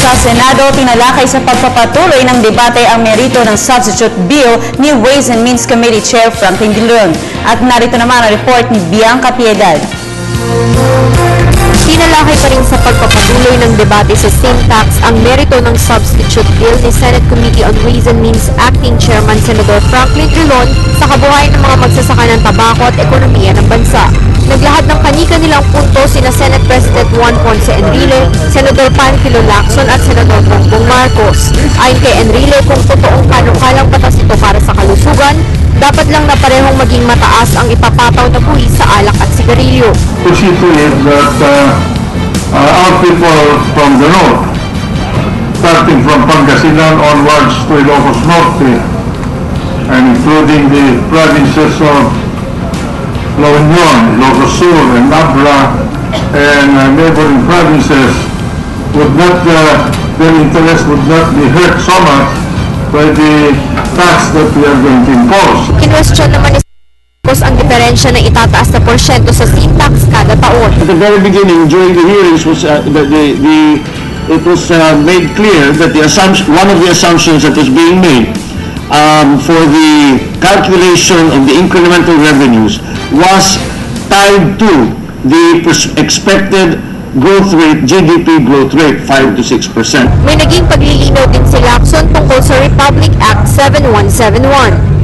Sa Senado, tinalakay sa pagpapatuloy ng debate ang merito ng substitute bill ni Ways and Means Committee Chair Franklin Drilon. At narito naman ang report ni Bianca Piedad. Tinalakay pa rin sa pagpapatuloy ng debate sa sin tax ang merito ng substitute bill ni Senate Committee on Ways and Means Acting Chairman Senador Franklin Drilon sa kabuhayan ng mga magsasaka ng tabako at ekonomiya ng bansa. Naglahad ng kani-kanilang punto sina Senate President Juan Ponce Enrile, Senador Panfilo Lacson at Senador Bongbong Marcos. Ayon kay Enrile, kung totoong panukalang batas ito para sa kalusugan, dapat lang na parehong maging mataas ang ipapataw na buwis sa alak at sigarilyo. To see to it that our people from the north, starting from Pangasinan onwards to Ilocos Norte, and including the provinces of La Union, Ilocos Sur, and Abra, and neighboring provinces, would not, their interest would not be hurt so much by the tax that we are going to impose. Kinwestiyon naman ni Marcos ang diferensya ng itataas na porsyento sa sin tax kada taon. At the very beginning, during the hearings, was it was made clear that one of the assumptions that was being made for the calculation of the incremental revenues was tied to the expected growth rate, GDP growth rate, 5 to 6%. May naging paglilinaw din si Lacson tungkol sa Republic Act 7171.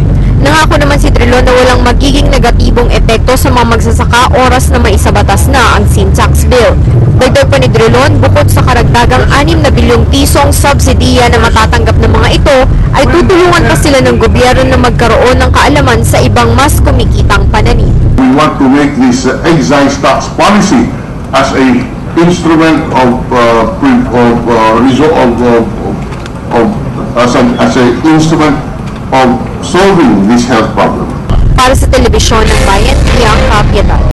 Nangako naman si Drilon na walang magiging negatibong epekto sa mga magsasaka oras na maisabatas na ang sin tax bill. Dagdag pa ni Drilon, bukod sa karagdagang 6 na bilyong pisong subsidiya na matatanggap ng mga ito, ay tutulungan pa sila ng gobyerno na magkaroon ng kaalaman sa ibang mas kumikitang pananim. We want to make this excise tax policy as a instrument as a instrument of solving this health problem. Para sa telebisyon ng Bayan, Bianca Piedad.